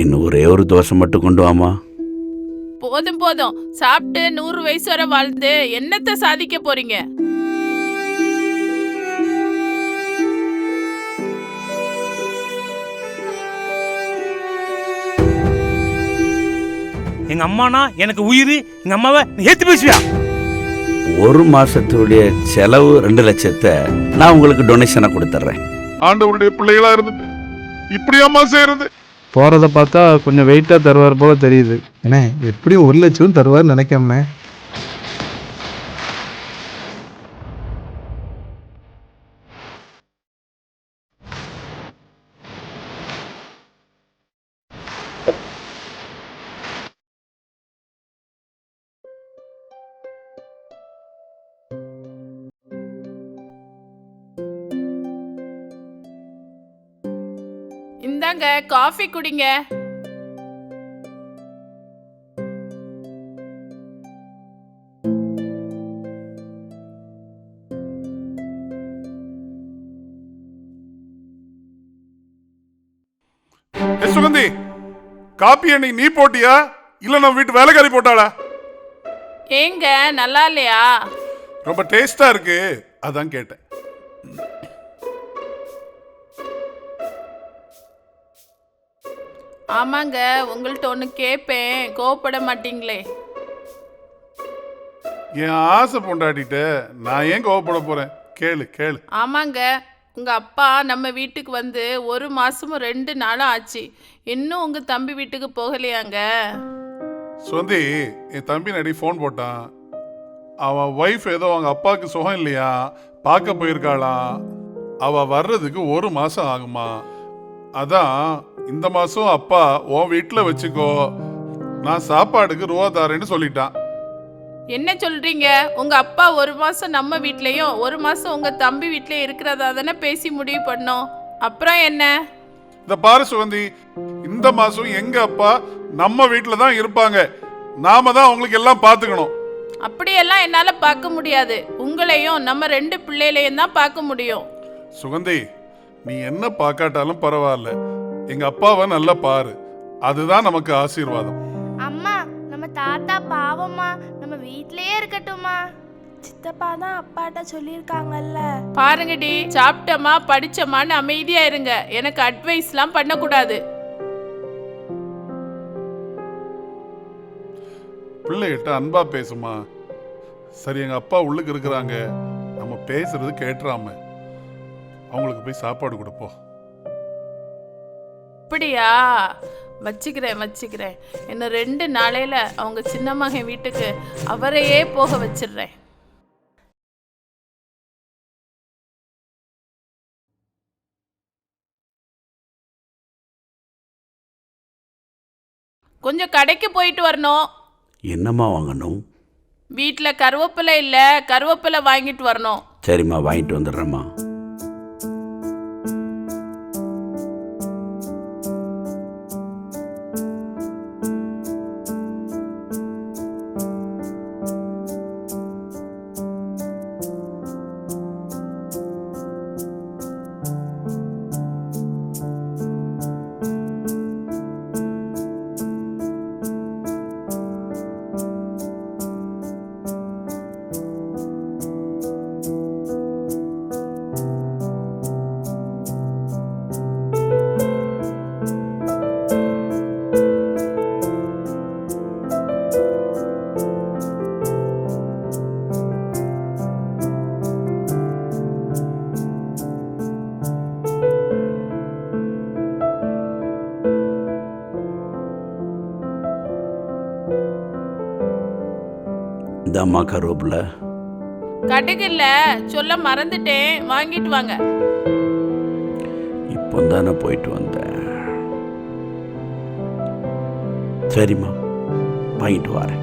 இன்னும் ஒரே ஒரு தோசை மட்டும் கொண்டு வாமா. போதும் போதும், சாப்பிட்டு 100 வயசு வரை வாழ்ந்து என்னத்த சாதிக்க போறீங்க? எங்க அம்மானா எனக்கு உயிர். எங்க அம்மாவை நீ ஏத்து பேசுவியா? ஒரு மாசத்துடைய செலவு 2 லட்சத்தை நான் உங்களுக்கு டொனேஷனா கொடுத்துட்றேன். ஆண்டவருடைய பிள்ளைகளா இருந்துட்டு இப்படியாம்மா செய்யறது? போகிறத பார்த்தா கொஞ்சம் வெயிட்டாக தருவார் போல தெரியுது. அண்ணே எப்படியும் 1 லட்சம் தருவார்னு நினைக்காமண்ணே. இந்தாங்க காஃபி குடிங்க. சுகந்தி, காப்பி அன்னைக்கு நீ போட்டியா இல்ல நம்ம வீட்டு வேலைக்காரி போட்டாளா? ஏங்க நல்லா இல்லையா? ரொம்ப டேஸ்டா இருக்கு, அதான் கேட்டேன். ஆமாங்க, உங்கள்ட்ட ஒன்று கேட்பேன், கோவப்பட மாட்டீங்களே? என் ஆசை பொண்டாட்டிட்ட நான் ஏன் கோவப்பட போறேன்? கேளு கேளு. ஆமாங்க, உங்கள் அப்பா நம்ம வீட்டுக்கு வந்து 1 மாதமும் 2 நாளும் ஆச்சு. இன்னும் உங்கள் தம்பி வீட்டுக்கு போகலையாங்க? சுகந்தி, என் தம்பி நடி ஃபோன் போட்டான். அவன் ஒய்ஃப் ஏதோ அவங்க அப்பாவுக்கு சுகம் இல்லையா, பார்க்க போயிருக்காளாம். அவ வர்றதுக்கு 1 மாசம் ஆகுமா. அதான் இந்த மாசம் அப்பா உன் வீட்டில் வச்சுக்கோ, நான் சாப்பாடுக்கு ரூபா தரேன்னு சொல்லிட்டான். என்ன சொல்றீங்க? உங்க அப்பா 1 மாசம் நம்ம வீட்லயும் 1 மாசம் உங்க தம்பி வீட்லயும் இருக்கிறதா தானே பேசி முடிவு பண்ணோம். அப்புறம் என்ன? இந்த பாரு சுகந்தி, இந்த மாசம் எங்க அப்பா நம்ம வீட்டில் தான் இருப்பாங்க. நாம தான் அவங்களுக்கு எல்லாம் பார்த்துக்கணும். அப்படியெல்லாம் என்னால பார்க்க முடியாது. உங்களையும் நம்ம 2 பிள்ளைகளையும் தான் பார்க்க முடியும். சுகந்தி, நீ என்ன பார்க்காட்டாலும் பரவாயில்ல, எங்க அப்பாவை நல்லா பாரு, அதுதான் நமக்கு ஆசீர்வாதம். அம்மா, நம்ம தாத்தா பாவம்மா, நம்ம வீட்லயே இருக்கட்டும்மா. சித்தப்பா தான் அப்பாட்ட சொல்லியிருக்காங்கல்ல. பாருங்கடி, சாப்பிட்டமா படிச்சமான்னு அமைதியா இருங்க. எனக்கு அட்வைஸ்லாம் பண்ணக்கூடாது. பிள்ளைகிட்ட அன்பா பேசுமா. சரி, எங்க அப்பா உள்ளுக்கு இருக்கிறாங்க, நம்ம பேசுறது கேட்டுறாம அவங்களுக்கு போய் சாப்பாடு கொடுப்போம். அப்படியா? வச்சுக்கிறேன். இன்னும் 2 நாளையில அவங்க சின்ன மகன் வீட்டுக்கு அவரையே போக வச்சிடுறேன். கொஞ்சம் கடைக்கு போயிட்டு வரணும். என்னம்மா வாங்கணும்? வீட்டில் கருவேப்பிலை இல்லை, கருவேப்பிலை வாங்கிட்டு வரணும். சரிம்மா, வாங்கிட்டு வந்துடுறேம்மா. இதாம்மா கருவேப்பிலை. கடுகு இல்லை, சொல்ல மறந்துட்டேன், வாங்கிட்டு வாங்க. இப்போ தானே போயிட்டு வந்தேன். சரிம்மா, வாங்கிட்டு வரேன்.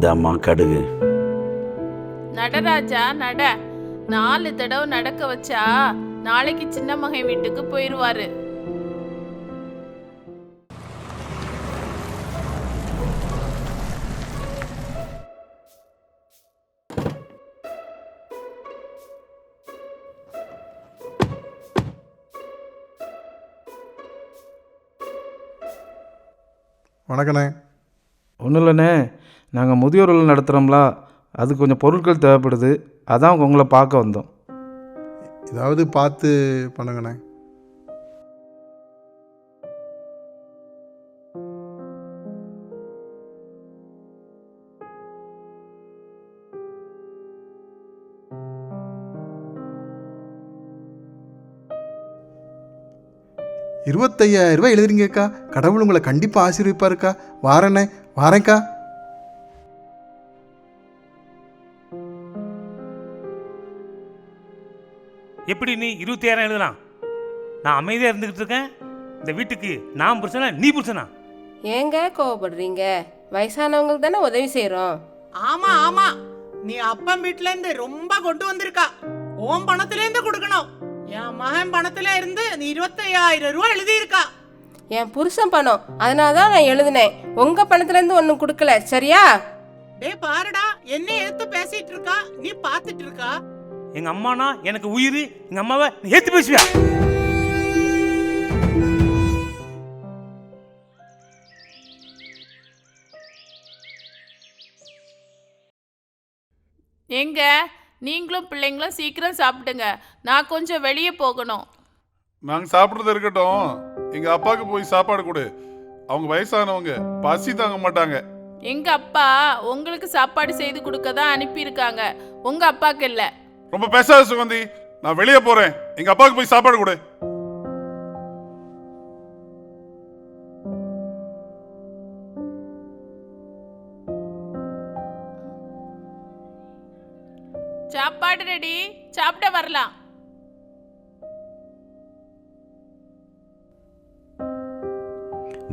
இந்தாம்மா கடுகு. நடராஜா நட. 4 தடவை நடக்க வச்சா நாளைக்கு சின்ன மகன் வீட்டுக்கு போயிடுவாரு. வணக்கண்ணே. ஒன்றும் இல்லைண்ணே, நாங்கள் முதியோர் இல்லம் நடத்துகிறோம்ல, அது கொஞ்சம் பொருட்கள் தேவைப்படுது, அதான் உங்களை பார்க்க வந்தோம். ஏதாவது பார்த்து பண்ணுங்கண்ணே. ₹25,000 எழுதுறீங்கக்கா. கடவுள் உங்களை கண்டிப்பாக ஆசீர்விப்பாருக்கா. வாரண்ணே, வாரேன்க்கா. எப்படி நீ 25,000 எழுதலாம்? நான் அமைதியாக இருந்துக்கிட்டு இருக்கேன். இந்த வீட்டுக்கு நான் புருஷனா நீ புருஷனா? ஏங்க கோவப்படுறீங்க? வயசானவங்களுக்கு தானே உதவி செய்கிறோம். ஆமா ஆமா, நீ அப்பன் வீட்ல இருந்து ரொம்ப கொண்டு வந்திருக்கா. உன் பணத்துல இருந்து கொடுக்கணும். என் மகன் பணத்துல இருந்து நீ ₹25,000 எழுதியிருக்கா. என் புருஷன் பணம், அதனால தான் நான் எழுதினேன். உங்கள் பணத்துலேருந்து ஒன்றும் கொடுக்கல, சரியா? டே பாருடா, என்ன எடுத்து பேசிட்டு இருக்கா, நீ பாத்துட்டு இருக்கா. எங்க அம்மானா எனக்கு உயிர். எங்க அம்மாவை நீ ஏத்து பேசுவியா? எங்க நீங்களும் பிள்ளைங்களும் சீக்கிரம் சாப்பிடுங்க, நான் கொஞ்சம் வெளியே போகணும். நாங்க சாப்பிட்றது இருக்கட்டும், எங்க அப்பாவுக்கு போய் சாப்பாடு கொடு. அவங்க வயசானவங்க, பசி தாங்க மாட்டாங்க. எங்க அப்பா உங்களுக்கு சாப்பாடு செய்து கொடுக்க தான் அனுப்பியிருக்காங்க, உங்க அப்பாக்கு இல்லை. ரொம்ப பேசாத சுகந்தி, நான் வெளியே போறேன். எங்க அப்பாவுக்கு போய் சாப்பாடு கொடு. சாப்பாடு ரெடி, சாப்பிட வரலாம்.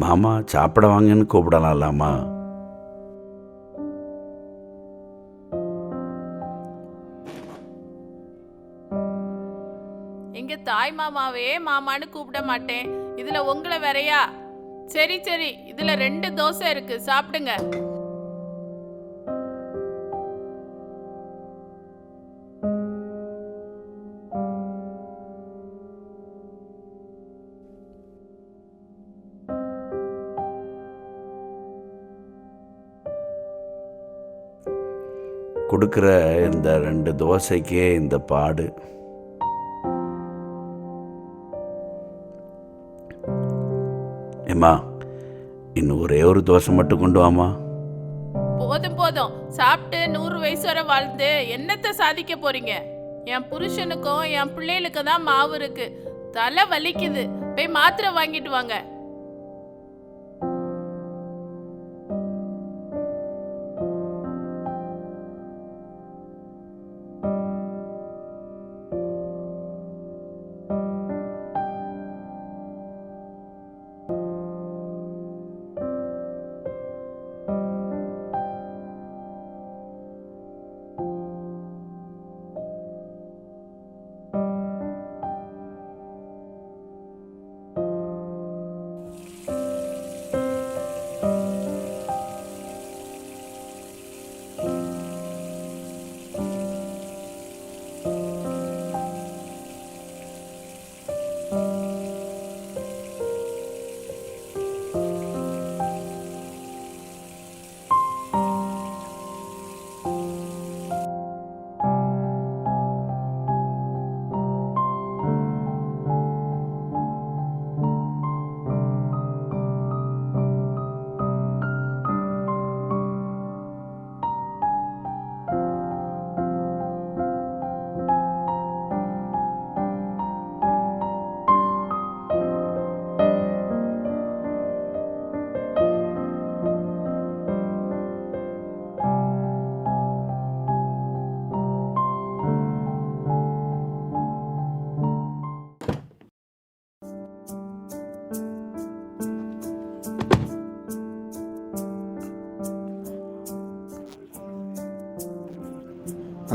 மாமா சாப்பிட வாங்கன்னு கூப்பிடலாம்லாமா? எங்க தாய் மாமாவே மாமான்னு கூப்பிட மாட்டேன், இதுல உங்களை வேறையா? சரி சரி, இதுல 2 தோசை இருக்கு, சாப்பிடுங்க. கொடுக்குற இந்த 2 தோசைக்கே இந்த பாடு. ஏம்மா, இன்னும் ஒரே ஒரு தோசை மட்டும் கொண்டு வாமா. போதும் போதும், சாப்பிட்டு 100 வயசு வரை வாழ்ந்து என்னத்தை சாதிக்க போறீங்க? என் புருஷனுக்கும் என் பிள்ளைகளுக்கு தான் மாவு இருக்கு, தலை வலிக்குது, போய் மாத்திரை வாங்கிட்டு வாங்க.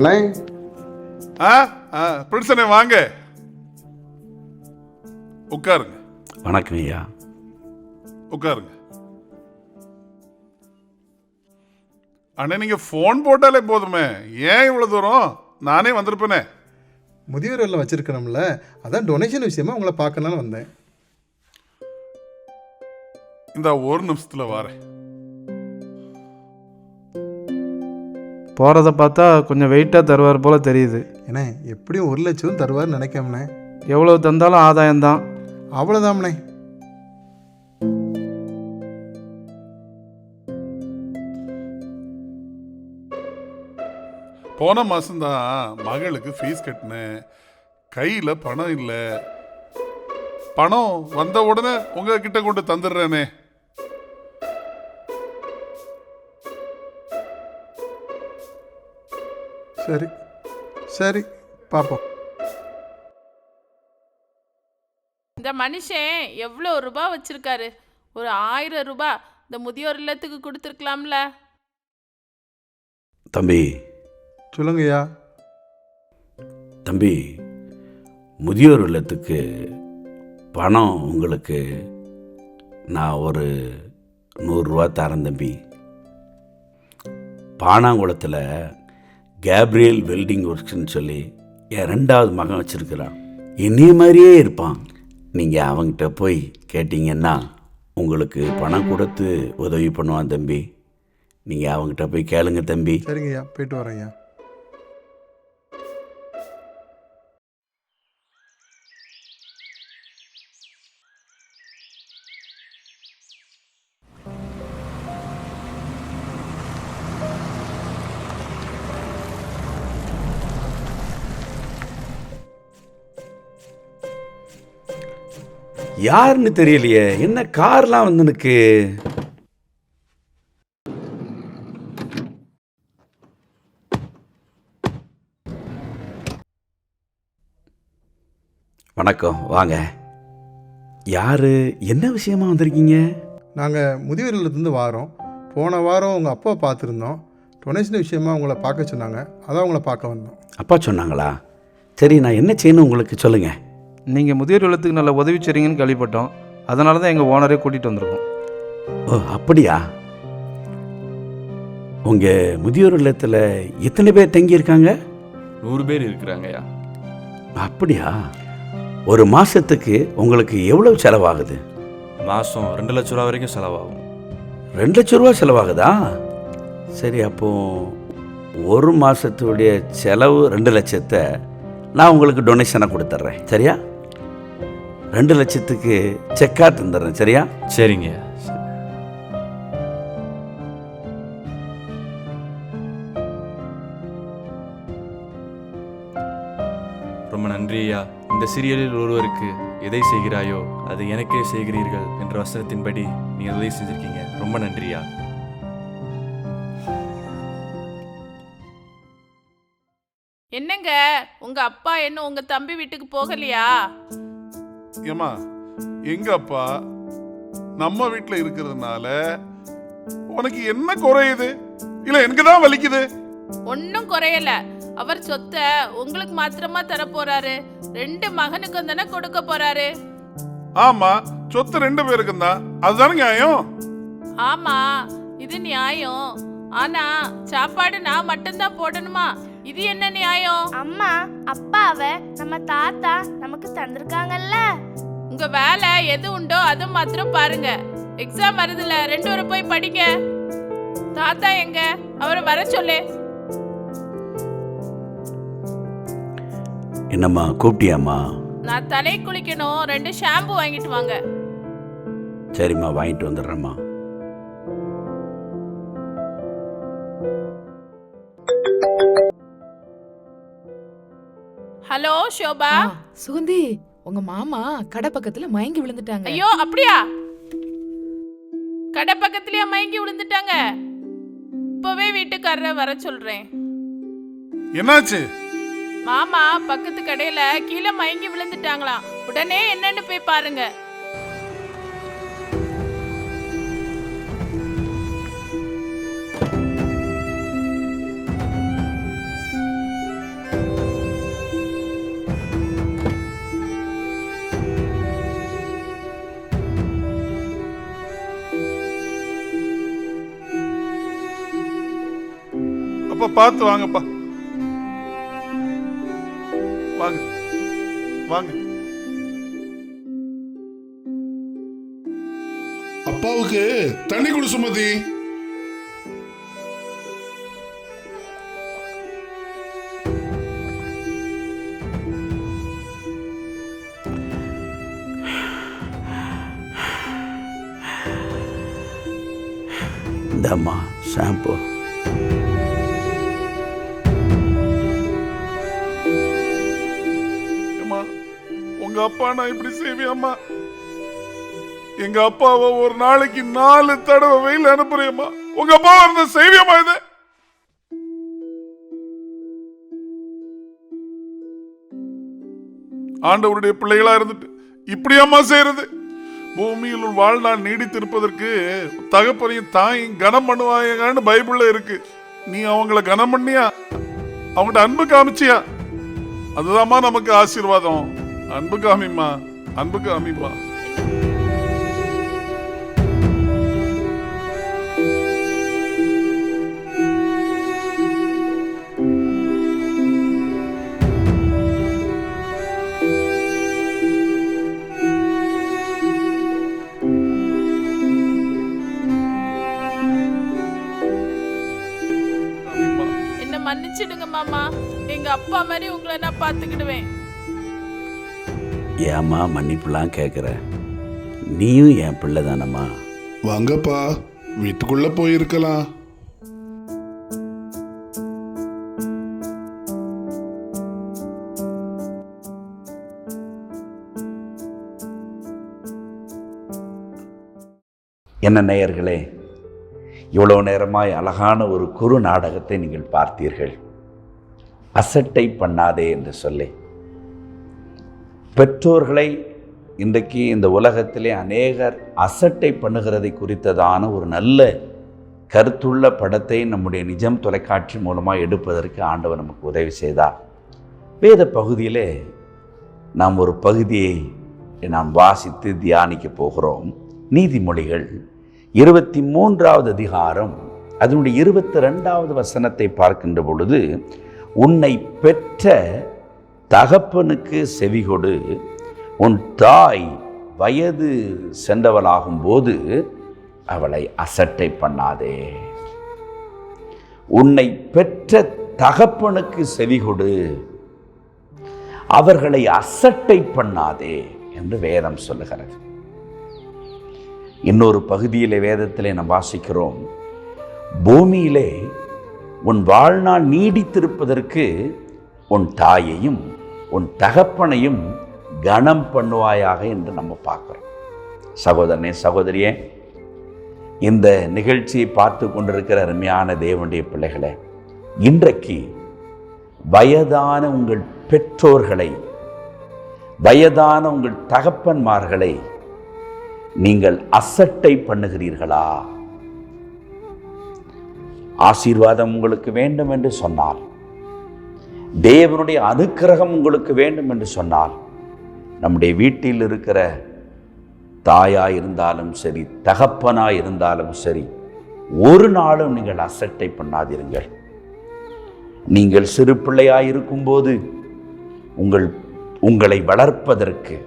அண்ணே பிரின்சனே வாங்க உட்காருங்க. வணக்கம் ஐயா. உட்காருங்க. அண்ணே நீங்க ஃபோன் போட்டாலே போதுமே, ஏன் இவ்வளவு தூரம்? நானே வந்திருப்பேனே. முதியோர் இல்லம் வச்சுருக்கிறோம்ல, அதான் டொனேஷன் விஷயமா உங்களை பார்க்கணும்னு வந்தேன். இந்த ஒரு நிமிஷத்துல வரேன். போகிறத பார்த்தா கொஞ்சம் வெயிட்டாக தருவார் போல் தெரியுது. ஏண்ணே எப்படியும் 1 லட்சம் தருவார்னு நினைக்காமண்ணே. எவ்வளோ தந்தாலும் ஆதாயம்தான். அவ்வளோதாம்ண்ணே. போன மாசம்தான் மகளுக்கு ஃபீஸ் கட்டினேன். கையில பணம் இல்லை. பணம் வந்த உடனே உங்ககிட்ட கொண்டு தந்துடுறேனே. சரி சரி பார்ப்போம். இந்த மனுஷன் எவ்வளோ ரூபாய் வச்சிருக்காரு? ஒரு 1000 ரூபாய் இந்த முதியோர் இல்லத்துக்கு கொடுத்துருக்கலாம்ல. தம்பி சொல்லுங்கய்யா. தம்பி, முதியோர் இல்லத்துக்கு பணம் உங்களுக்கு நான் ஒரு 100 ரூபா தரேன் தம்பி. பானாங்குளத்தில் கேப்ரியல் வெல்டிங் ஒர்க்ஸ்ன்னு சொல்லி என் 2வது மகன் வச்சுருக்கிறான். என்னைய மாதிரியே இருப்பான். நீங்கள் அவங்ககிட்ட போய் கேட்டிங்கன்னா உங்களுக்கு பணம் கொடுத்து உதவி பண்ணுவான் தம்பி. நீங்கள் அவங்ககிட்ட போய் கேளுங்க தம்பி. சரிங்கய்யா, போயிட்டு வரேன்யா. யாருன்னு தெரியலையே, என்ன கார்லாம் வந்து எனக்கு. வணக்கம், வாங்க. யாரு, என்ன விஷயமா வந்திருக்கீங்க? நாங்கள் முதியோர் இல்லத்துலேருந்து வாரோம். போன வாரம் உங்கள் அப்பா பார்த்துருந்தோம். டொனேஷன் விஷயமா உங்களை பார்க்க சொன்னாங்க, அதான் உங்களை பார்க்க வந்தோம். அப்பா சொன்னாங்களா? சரி, நான் என்ன செய்யணும் உங்களுக்கு சொல்லுங்கள். நீங்கள் முதியோர் இல்லத்துக்கு நல்ல உதவி செய்றீங்கன்னு கேள்விப்பட்டோம். அதனால தான் எங்கள் ஓனரே கூட்டிகிட்டு வந்திருக்கோம். ஓ, அப்படியா? உங்கள் முதியோர் இல்லத்தில் எத்தனை பேர் தங்கியிருக்காங்க? 100 பேர் இருக்கிறாங்கய்யா. அப்படியா? ஒரு மாதத்துக்கு உங்களுக்கு எவ்வளவு செலவாகுது? மாதம் 2 லட்ச ரூபா வரைக்கும் செலவாகும். 2 லட்ச ரூபா செலவாகுதா? சரி, அப்போ ஒரு மாதத்துடைய செலவு 2 லட்சத்தை நான் உங்களுக்கு டொனேஷனாக கொடுத்துட்றேன். சரியா? 2 லட்சத்துக்கு செக்காக தந்துடுறேன். சரியா? சரிங்கய்யா. ரொம்ப நன்றி ஐயா. இந்த சீரியலில் ஒருவருக்கு எதை செய்கிறாயோ அது எனக்கே செய்கிறீர்கள் என்ற வசனத்தின்படி நீங்கள் உதவி செஞ்சுருக்கீங்க. ரொம்ப நன்றியா. என்னங்க, உங்க அப்பா என்ன உங்க தம்பி வீட்டுக்கு போகலையா? ஏமா, எங்க அப்பா நம்ம வீட்டில் இருக்கிறதுனால உனக்கு என்ன குறையுது? இல்ல எனக்கு தான் வலிக்குது. ஒன்னும் குறையல. அவர் சொத்தை உங்களுக்கு மாத்திரமா தர போறாரு. 2 மகனுக்கும் தானே கொடுக்க போறாரு. ஆமா, சொத்து 2 பேருக்கும் தான். அதுதானே நியாயம். ஆமா, இது நியாயம். ஆனா சாப்பாடு நான் மட்டும்தான் போடணுமா? இது என்ன நியாயம்? அம்மா, அப்பாவை நம்ம தாத்தா நமக்கு தந்திருக்காங்கல்ல. உங்க வேலை எது உண்டோ அது மாத்திரம் பாருங்க. எக்ஸாம் வருதுல, 2 பேரும் போய் படிங்க. தாத்தா எங்க? அவரை வர சொல்லு. என்னம்மா, கூப்பிட்டியாம்மா? நான் தலை குளிக்கணும். 2 ஷாம்பு வாங்கிட்டு வாங்க. சரிம்மா, வாங்கிட்டு வந்துடுறேம்மா. ஹலோ ஷோபா. சுகந்தி, உங்க மாமா கடை பக்கத்துல மயங்கி விழுந்துட்டாங்க. ஐயோ, அப்படியா? கடை பக்கத்துலயா மயங்கி விழுந்துட்டாங்க? இப்பவே வீட்டுக்காரரை வர சொல்றேன். என்னாச்சு? மாமா பக்கத்து கடையில கீழே மயங்கி விழுந்துட்டாங்களாம். உடனே என்னன்னு போய் பாருங்க. பார்த்து வாங்கப்பா. வாங்க வாங்க. அப்பாவுக்கு தண்ணி கொடு சுமதி. இந்தம்மா ஷாம்பு. உங்க அப்பா நான் இப்படி செய்வியாம்மா? எங்க அப்பாவை ஒரு நாளைக்கு 4 தடவை வெயில் அனுப்புறேம்மா. உங்க அப்பா இருந்த செய்வியம்மா இது? ஆண்டவருடைய பிள்ளைகளா இருந்துட்டு இப்படியாம்மா செய்யறது? பூமியில் உன் வாழ்நாள் நீடித்திருப்பதற்கு தகப்பனையும் தாயும் கனம் பண்ணுவாங்கன்னு பைபிள்ல இருக்கு. நீ அவங்கள கனம் பண்ணியா? அவங்கள்ட்ட அன்பு காமிச்சியா? அதுதாம்மா நமக்கு ஆசீர்வாதம். அன்பு காமிம்மா, அன்பு காமிப்பா. என்ன மன்னிச்சிடுங்க மாமா. எங்க அப்பா மாதிரி உங்களை நான் பார்த்துக்கிடுவேன். ஏம்மா மன்னிப்புலாம் கேட்குற? நீயும் என் பிள்ளை தானம்மா. வாங்கப்பா, வீட்டுக்குள்ள போயிருக்கலாம். என்ன நேயர்களே, இவ்வளோ நேரமாய் அழகான ஒரு குறு நாடகத்தை நீங்கள் பார்த்தீர்கள். அசட்டை பண்ணாதே என்று சொல்லி பெற்றோர்களை இன்றைக்கு இந்த உலகத்திலே அநேகர் அசட்டை பண்ணுகிறதை குறித்ததான ஒரு நல்ல கருத்துள்ள படத்தை நம்முடைய நிஜம் தொலைக்காட்சி மூலமாக எடுப்பதற்கு ஆண்டவர் நமக்கு உதவி செய்தார். வேத பகுதியிலே நாம் ஒரு பகுதியை நாம் வாசித்து தியானிக்க போகிறோம். நீதிமொழிகள் 23வது அதிகாரம் அதனுடைய 22வது வசனத்தை பார்க்கின்ற பொழுது, உன்னை பெற்ற தகப்பனுக்கு செவிகொடு, உன் தாய் வயது சென்றவளாகும் போது அவளை அசட்டை பண்ணாதே. உன்னை பெற்ற தகப்பனுக்கு செவிகொடு, அவர்களை அசட்டை பண்ணாதே என்று வேதம் சொல்லுகிறது. இன்னொரு பகுதியிலே வேதத்திலே நாம் வாசிக்கிறோம், பூமியிலே உன் வாழ்நாள் நீடித்திருப்பதற்கு உன் தாயையும் உன் தகப்பனையும் கனம் பண்ணுவாயாக என்று நம்ம பார்க்கிறோம். சகோதரனே, சகோதரியே, இந்த நிகழ்ச்சியை பார்த்து கொண்டிருக்கிற அருமையான தேவனுடைய பிள்ளைகளே, இன்றைக்கு வயதான உங்கள் பெற்றோர்களை, வயதான உங்கள் தகப்பன்மார்களை நீங்கள் அசட்டை பண்ணுகிறீர்களா? ஆசீர்வாதம் உங்களுக்கு வேண்டும் என்று சொன்னால், தேவனுடைய அனுக்கிரகம் உங்களுக்கு வேண்டும் என்று சொன்னால், நம்முடைய வீட்டில் இருக்கிற தாயாய் இருந்தாலும் சரி, தகப்பனாய் இருந்தாலும் சரி, ஒரு நாளும் நீங்கள் அசட்டை பண்ணாதிருங்கள். நீங்கள் சிறு பிள்ளையாய் இருக்கும்போது உங்களை வளர்ப்பதற்கு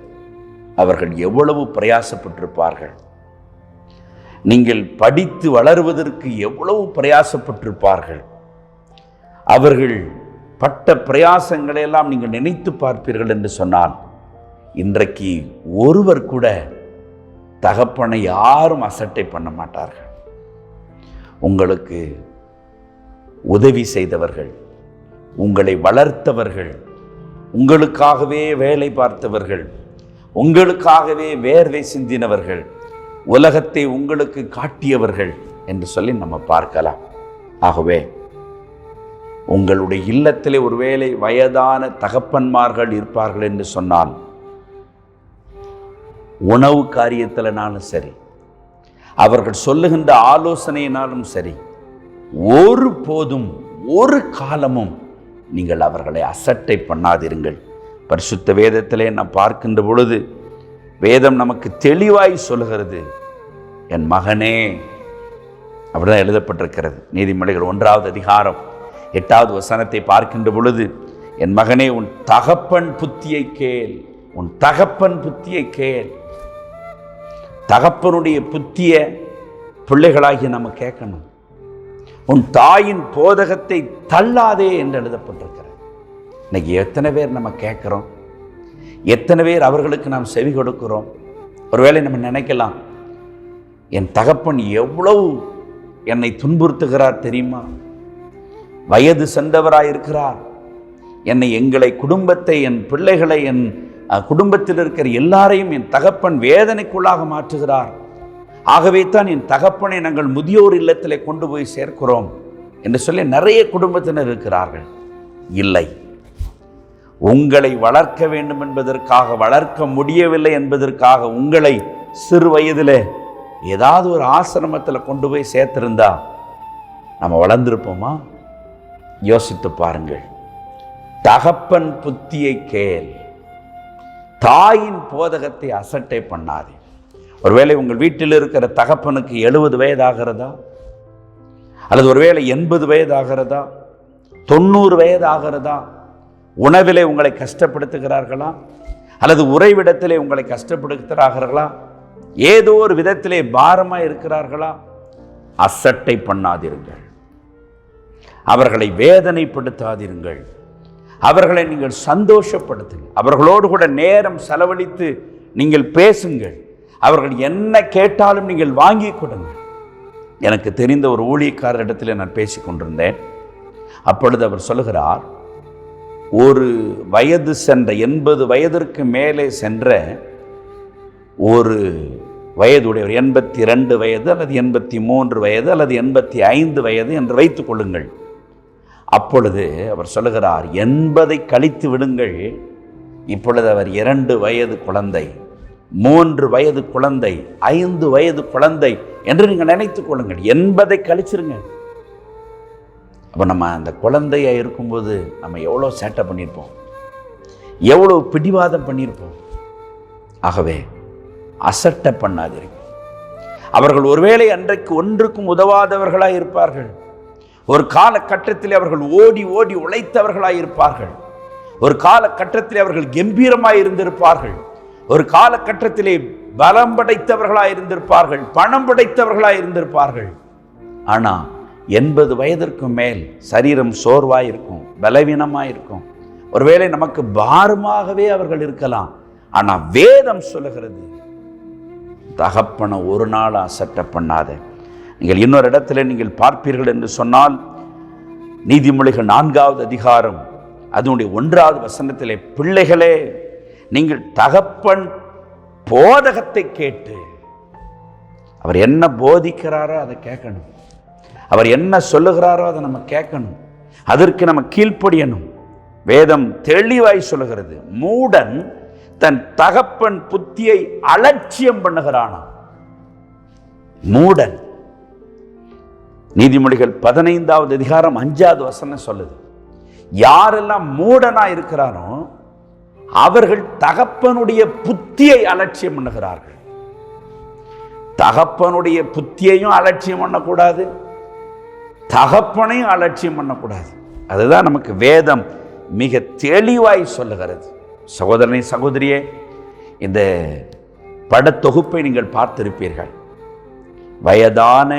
அவர்கள் எவ்வளவு பிரயாசப்பட்டிருப்பார்கள். நீங்கள் படித்து வளருவதற்கு எவ்வளவு பிரயாசப்பட்டிருப்பார்கள். அவர்கள் பட்ட பிரயாசங்களை எல்லாம் நீங்கள் நினைத்து பார்ப்பீர்கள் என்று சொன்னால், இன்றைக்கு ஒருவர் கூட தகப்பனை யாரும் அசட்டை பண்ண மாட்டார்கள். உங்களுக்கு உதவி செய்தவர்கள், உங்களை வளர்த்தவர்கள், உங்களுக்காகவே வேலை பார்த்தவர்கள், உங்களுக்காகவே வேர்வை சிந்தினவர்கள், உலகத்தை உங்களுக்கு காட்டியவர்கள் என்று சொல்லி நம்ம பார்க்கலாம். ஆகவே உங்களுடைய இல்லத்திலே ஒருவேளை வயதான தகப்பன்மார்கள் இருப்பார்கள் என்று சொன்னால், உணவு காரியத்தினாலும் சரி, அவர்கள் சொல்லுகின்ற ஆலோசனையினாலும் சரி, ஒரு போதும் ஒரு காலமும் நீங்கள் அவர்களை அசட்டை பண்ணாதிருங்கள். பரிசுத்த வேதத்திலே நாம் பார்க்கின்ற பொழுது வேதம் நமக்கு தெளிவாய் சொல்லுகிறது, என் மகனே, அப்படிதான் எழுதப்பட்டிருக்கிறது. நீதிமொழிகள் 1வது அதிகாரம் 8வது வசனத்தை பார்க்கின்ற பொழுது, என் மகனே உன் தகப்பன் புத்தியை கேள், உன் தகப்பன் புத்தியை கேள். தகப்பனுடைய புத்திய பிள்ளைகளாகி நம்ம கேட்கணும். உன் தாயின் போதகத்தை தள்ளாதே என்று எழுதப்பட்டிருக்கிறது. இன்னைக்கு எத்தனை பேர் நம்ம கேட்குறோம்? எத்தனை பேர் அவர்களுக்கு நாம் செவி கொடுக்கிறோம்? ஒருவேளை நம்ம நினைக்கலாம், என் தகப்பன் எவ்வளவு என்னை துன்புறுத்துகிறார் தெரியுமா? வயது சென்றவராயிருக்கிறார். எங்களை குடும்பத்தை, என் பிள்ளைகளை, என் குடும்பத்தில் இருக்கிற எல்லாரையும் என் தகப்பன் வேதனைக்குள்ளாக மாற்றுகிறார். ஆகவே தான் என் தகப்பனை நாங்கள் முதியோர் இல்லத்திலே கொண்டு போய் சேர்க்கிறோம் என்று சொல்லி நிறைய குடும்பத்தினர் இருக்கிறார்கள். இல்லை, உங்களை வளர்க்க வேண்டும் என்பதற்காக, வளர்க்க முடியவில்லை என்பதற்காக உங்களை சிறு வயதில் ஏதாவது ஒரு ஆசிரமத்தில் கொண்டு போய் சேர்த்திருந்தா நம்ம வளர்ந்திருப்போமா? யோசித்து பாருங்கள். தகப்பன் புத்தியை கேள், தாயின் போதகத்தை அசட்டை பண்ணாதே. ஒருவேளை உங்கள் வீட்டில் இருக்கிற தகப்பனுக்கு 70 வயதாகிறதா, அல்லது ஒருவேளை 80 வயதாகிறதா, 90 வயதாகிறதா? உணவிலே உங்களை கஷ்டப்படுத்துகிறார்களா, அல்லது உறைவிடத்திலே உங்களை கஷ்டப்படுத்துகிறார்களா, ஏதோ ஒரு விதத்திலே பாரமாக இருக்கிறார்களா? அசட்டை பண்ணாதிருங்கள், அவர்களை வேதனைப்படுத்தாதிருங்கள், அவர்களை நீங்கள் சந்தோஷப்படுத்துங்கள், அவர்களோடு கூட நேரம் செலவழித்து நீங்கள் பேசுங்கள், அவர்கள் என்ன கேட்டாலும் நீங்கள் வாங்கி கொடுங்க. எனக்கு தெரிந்த ஒரு ஊழியக்காரரிடத்தில் நான் பேசி கொண்டிருந்தேன். அப்பொழுது அவர் சொல்லுகிறார், ஒரு வயது சென்ற 80 வயதிற்கு மேலே சென்ற ஒரு வயதுடையவர், 82 வயது அல்லது 83 வயது அல்லது 85 வயது என்று வைத்துக் கொள்ளுங்கள். அப்பொழுது அவர் சொல்லுகிறார், 80 கழித்து விடுங்கள், இப்பொழுது அவர் 2 வயது குழந்தை, 3 வயது குழந்தை, 5 வயது குழந்தை என்று நீங்கள் நினைத்துக் கொள்ளுங்கள். 80 கழிச்சிருங்க. அப்போ நம்ம அந்த குழந்தையா இருக்கும்போது நம்ம எவ்வளோ சேட்டை பண்ணியிருப்போம், எவ்வளோ பிடிவாதம் பண்ணியிருப்போம். ஆகவே அசட்டை பண்ணாதீர்கள். அவர்கள் ஒருவேளை அன்றைக்கு ஒன்றுக்கும் உதவாதவர்களாய் இருப்பார்கள். ஒரு காலகட்டத்தில் அவர்கள் ஓடி ஓடி உழைத்தவர்களாய் இருப்பார்கள். ஒரு காலகட்டத்தில் அவர்கள் கம்பீரமாய் இருந்திருப்பார்கள். ஒரு காலகட்டத்திலே பலம் படைத்தவர்களாய் இருந்திருப்பார்கள், பணம் படைத்தவர்களாய் இருந்திருப்பார்கள். ஆனால் 80 வயதிற்கு மேல் சரீரம் சோர்வாய் இருக்கும், பலவீனமாய் இருக்கும். ஒருவேளை நமக்கு பாரமாகவே அவர்கள் இருக்கலாம். ஆனால் வேதம் சொல்லுகிறது, தகப்பனை ஒரு நாள் அசட்டை பண்ணாத. நீங்கள் இன்னொரு இடத்துல நீங்கள் பார்ப்பீர்கள் என்று சொன்னால், நீதிமொழிகள் 4வது அதிகாரம் அதனுடைய 1வது வசனத்திலே, பிள்ளைகளே நீங்கள் தகப்பன் போதகத்தை கேட்டு, அவர் என்ன போதிக்கிறாரோ அதை கேட்கணும், அவர் என்ன சொல்லுகிறாரோ அதை நம்ம கேட்கணும், அதற்கு நம்ம கீழ்ப்படியணும். வேதம் தெளிவாய் சொல்லுகிறது, மூடன் தன் தகப்பன் புத்தியை அலட்சியம் பண்ணுகிறானா. மூடன். நீதிமொழிகள் 15வது அதிகாரம் 5வது வசனம் சொல்லுது, யாரெல்லாம் மூடனா இருக்கிறாரோ அவர்கள் தகப்பனுடைய புத்தியை அலட்சியம் பண்ணுகிறார்கள். தகப்பனுடைய புத்தியையும் அலட்சியம் பண்ணக்கூடாது, தகப்பனையும் அலட்சியம் பண்ணக்கூடாது. அதுதான் நமக்கு வேதம் மிக தெளிவாய் சொல்லுகிறது. சகோதரனை, சகோதரியே, இந்த படத்தொகுப்பை நீங்கள் பார்த்திருப்பீர்கள். வயதான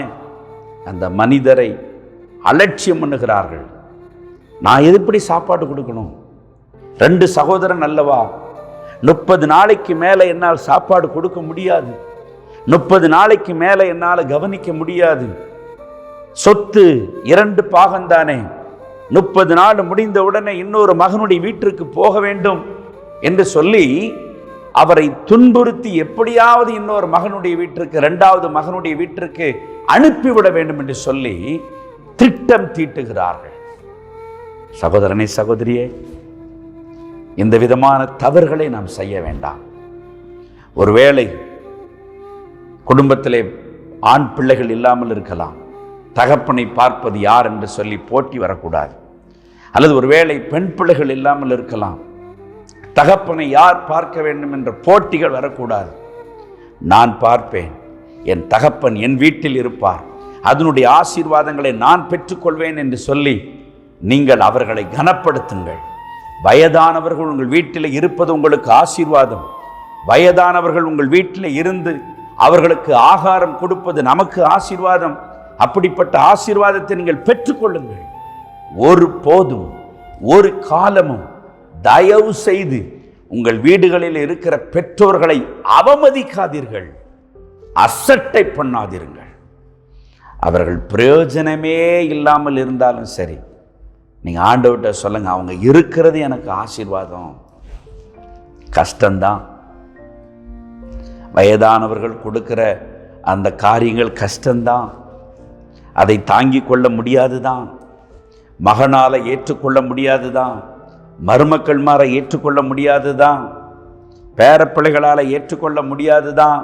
அந்த மனிதரை அலட்சியம் பண்ணுகிறார்கள். நான் எப்படி சாப்பாடு கொடுக்கணும்? 2 சகோதரன் அல்லவா, 30 நாளைக்கு மேலே என்னால் சாப்பாடு கொடுக்க முடியாது, 30 நாளைக்கு மேலே என்னால் கவனிக்க முடியாது, சொத்து 2 பாகம்தானே, 30 நாள் முடிந்த உடனே இன்னொரு மகனுடைய வீட்டிற்கு போக வேண்டும் என்று சொல்லி அவரை துன்புறுத்தி எப்படியாவது இன்னொரு மகனுடைய வீட்டிற்கு, 2வது மகனுடைய வீட்டிற்கு அனுப்பிவிட வேண்டும் என்று சொல்லி திட்டம் தீட்டுகிறார்கள். சகோதரனே, சகோதரியே, இந்த விதமான தவறுகளை நாம் செய்ய வேண்டாம். ஒருவேளை குடும்பத்திலே ஆண் பிள்ளைகள் இல்லாமல் இருக்கலாம், தகப்பனை பார்ப்பது யார் என்று சொல்லி போட்டி வரக்கூடாது. அல்லது ஒருவேளை பெண் பிள்ளைகள் இல்லாமல் இருக்கலாம், தகப்பனை யார் பார்க்க வேண்டும் என்ற போட்டிகள் வரக்கூடாது. நான் பார்ப்பேன், என் தகப்பன் என் வீட்டில் இருப்பார், அதனுடைய ஆசீர்வாதங்களை நான் பெற்றுக்கொள்வேன் என்று சொல்லி நீங்கள் அவர்களை கனப்படுத்துங்கள். வயதானவர்கள் உங்கள் வீட்டில் இருப்பது உங்களுக்கு ஆசீர்வாதம். வயதானவர்கள் உங்கள் வீட்டில் இருந்து அவர்களுக்கு ஆகாரம் கொடுப்பது நமக்கு ஆசீர்வாதம். அப்படிப்பட்ட ஆசீர்வாதத்தை நீங்கள் பெற்றுக்கொள்ளுங்கள். ஒரு போதும் ஒரு காலமும் தயவு செய்து உங்கள் வீடுகளில் இருக்கிற பெற்றோர்களை அவமதிக்காதீர்கள், அசட்டை பண்ணாதீர்கள். அவர்கள் பிரயோஜனமே இல்லாமல் இருந்தாலும் சரி, நீங்கள் ஆண்டவர்கிட்ட சொல்லுங்க, அவங்க இருக்கிறது எனக்கு ஆசீர்வாதம். கஷ்டம்தான், வயதானவர்கள் கொடுக்கிற அந்த காரியங்கள் கஷ்டம்தான், அதை தாங்கிக் கொள்ள முடியாதுதான், மகனால ஏற்றுக்கொள்ள முடியாதுதான், மருமக்கள் மாற ஏற்றுக்கொள்ள முடியாதுதான், பேரப்பிள்ளைகளால் ஏற்றுக்கொள்ள முடியாதுதான்.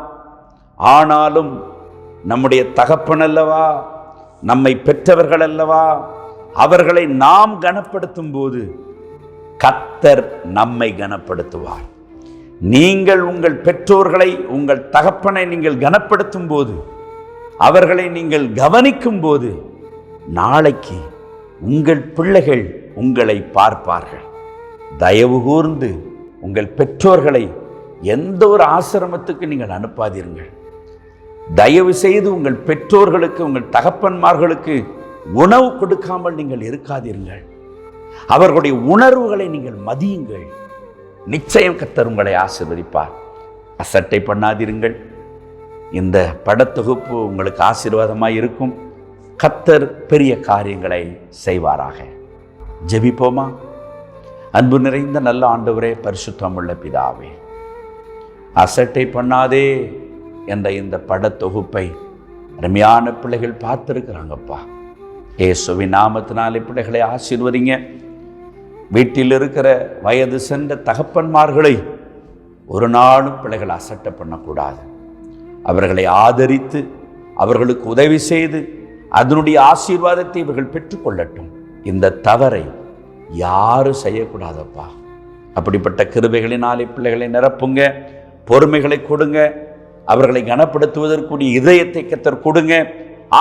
ஆனாலும் நம்முடைய தகப்பன் அல்லவா, நம்மை பெற்றவர்கள் அல்லவா, அவர்களை நாம் கனப்படுத்தும் போது கர்த்தர் நம்மை கனப்படுத்துவார். நீங்கள் உங்கள் பெற்றோர்களை, உங்கள் தகப்பனை நீங்கள் கனப்படுத்தும் போது, அவர்களை நீங்கள் கவனிக்கும் போது, நாளைக்கு உங்கள் பிள்ளைகள் உங்களை பார்ப்பார்கள். தயவு கூர்ந்து உங்கள் பெற்றோர்களை எந்த ஒரு ஆசிரமத்துக்கு நீங்கள் அனுப்பாதீர்கள். தயவு செய்து உங்கள் பெற்றோர்களுக்கு, உங்கள் தகப்பன்மார்களுக்கு உணவு கொடுக்காமல் நீங்கள் இருக்காதீர்கள். அவர்களுடைய உணர்வுகளை நீங்கள் மதியுங்கள். நிச்சயம் கர்த்தர் உங்களை ஆசீர்வதிப்பார். அசட்டை பண்ணாதீர்கள். இந்த படத்தொகுப்பு உங்களுக்கு ஆசீர்வாதமாக இருக்கும். கர்த்தர் பெரிய காரியங்களை செய்வாராக. ஜெபிப்போமா? அன்பு நிறைந்த நல்ல ஆண்டவரே, பரிசுத்தமுள்ள பிதாவே, அசட்டை பண்ணாதே என்ற இந்த படத்தொகுப்பை அருமையான பிள்ளைகள் பார்த்துருக்குறாங்கப்பா. இயேசுவின் நாமத்தினாலே பிள்ளைகளை ஆசீர்வதிங்க. வீட்டில் இருக்கிற வயது சென்ற தகப்பன்மார்களை ஒரு நாளும் பிள்ளைகள் அசட்டை பண்ணக்கூடாது. அவர்களை ஆதரித்து அவர்களுக்கு உதவி செய்து அதனுடைய ஆசீர்வாதத்தை இவர்கள் பெற்றுக்கொள்ளட்டும். இந்த தவறை யாரும் செய்யக்கூடாதப்பா. அப்படிப்பட்ட கிருபைகளினாலே பிள்ளைகளை நிரப்புங்க, பொறுமைகளை கொடுங்க, அவர்களை கனப்படுத்துவதற்குரிய இதயத்தை கர்த்தர் கொடுங்க,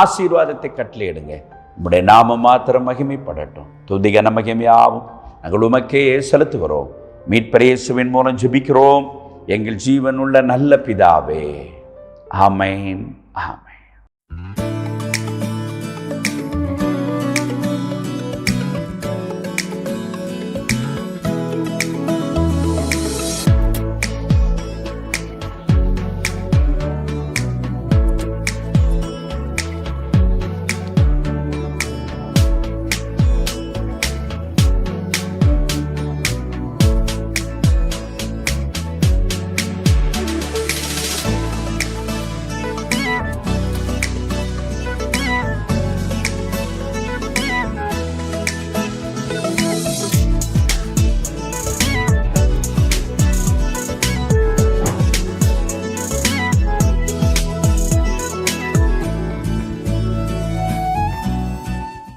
ஆசீர்வாதத்தை கட்டளையிடுங்க. உம்முடைய நாமம் மாத்திரம் மகிமைப்படட்டும். துதி கன மகிமையாவும் நாங்கள் உமக்கே செலுத்துகிறோம். மீட்பர் இயேசுவின் மூலம் ஜெபிக்கிறோம் எங்கள் ஜீவனுள்ள நல்ல பிதாவே. ஆமென், ஆமென்.